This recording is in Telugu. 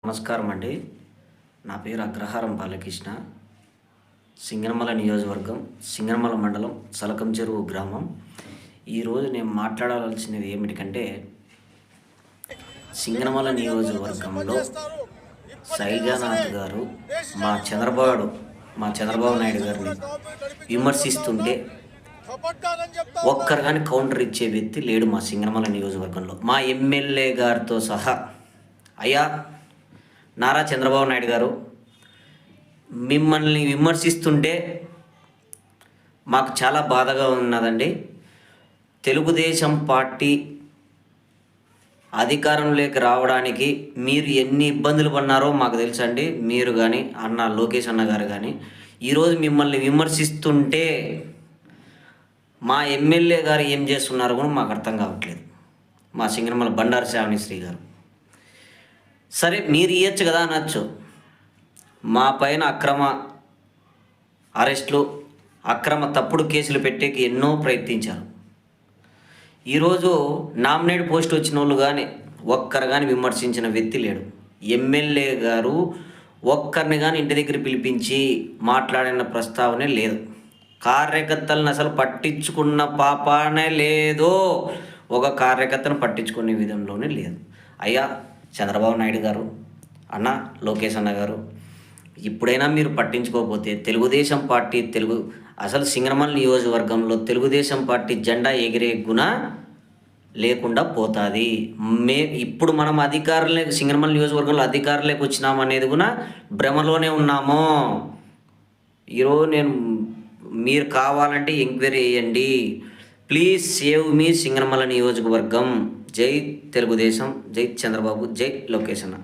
నమస్కారం అండి. నా పేరు అగ్రహారం బాలకృష్ణ. సింగనమల నియోజకవర్గం, సింగనమల మండలం, సలకం చెరువు గ్రామం. ఈరోజు నేను మాట్లాడాల్సినది ఏమిటికంటే, సింగనమల నియోజకవర్గంలో శైలజానాథ్ గారు మా చంద్రబాబు నాయుడు గారిని విమర్శిస్తుంటే ఒక్కరు కానీ కౌంటర్ ఇచ్చే వ్యక్తి లేడు మా సింగనమల నియోజకవర్గంలో. మా ఎమ్మెల్యే గారితో సహా, అయ్యా నారా చంద్రబాబు నాయుడు గారు, మిమ్మల్ని విమర్శిస్తుంటే మాకు చాలా బాధగా ఉన్నదండి. తెలుగుదేశం పార్టీ అధికారంలోకి రావడానికి మీరు ఎన్ని ఇబ్బందులు పడినారో మాకు తెలుసండి. మీరు కానీ లోకేష్ అన్న గారు కానీ ఈరోజు మిమ్మల్ని విమర్శిస్తుంటే మా ఎమ్మెల్యే గారు ఏం చేస్తున్నారో కూడా మాకు అర్థం కావట్లేదు. మా సింగనమల బండారు శ్రావణిశ్రీ గారు, సరే మీరు ఇవ్వచ్చు కదా అనొచ్చు. మా పైన అక్రమ అరెస్టులు, అక్రమ తప్పుడు కేసులు పెట్టేకి ఎన్నో ప్రయత్నించారు. ఈరోజు నామినేట్ పోస్ట్ వచ్చిన వాళ్ళు కానీ ఒక్కరు కానీ విమర్శించిన వ్యక్తి లేడు. ఎమ్మెల్యే గారు ఒక్కరిని కానీ ఇంటి దగ్గర పిలిపించి మాట్లాడిన ప్రస్తావనే లేదు. కార్యకర్తలను అసలు పట్టించుకున్న పాపానే లేదు. ఒక కార్యకర్తను పట్టించుకునే విధంలోనే లేదు. అయ్యా చంద్రబాబు నాయుడు గారు, లోకేష్ అన్న గారు, ఇప్పుడైనా మీరు పట్టించుకోకపోతే తెలుగుదేశం పార్టీ అసలు సింగనమల నియోజకవర్గంలో తెలుగుదేశం పార్టీ జెండా ఎగిరే గుణ లేకుండా పోతుంది. ఇప్పుడు మనం సింగనమల నియోజకవర్గంలో అధికారులకు వచ్చినామనేది కూడా భ్రమలోనే ఉన్నాము. ఈరోజు మీరు కావాలంటే ఎంక్వైరీ చేయండి. ప్లీజ్ సేవ్ మీ సింగనమల నియోజకవర్గం. జై తెలుగుదేశం, జై చంద్రబాబు, జై లోకేష్ అన్న.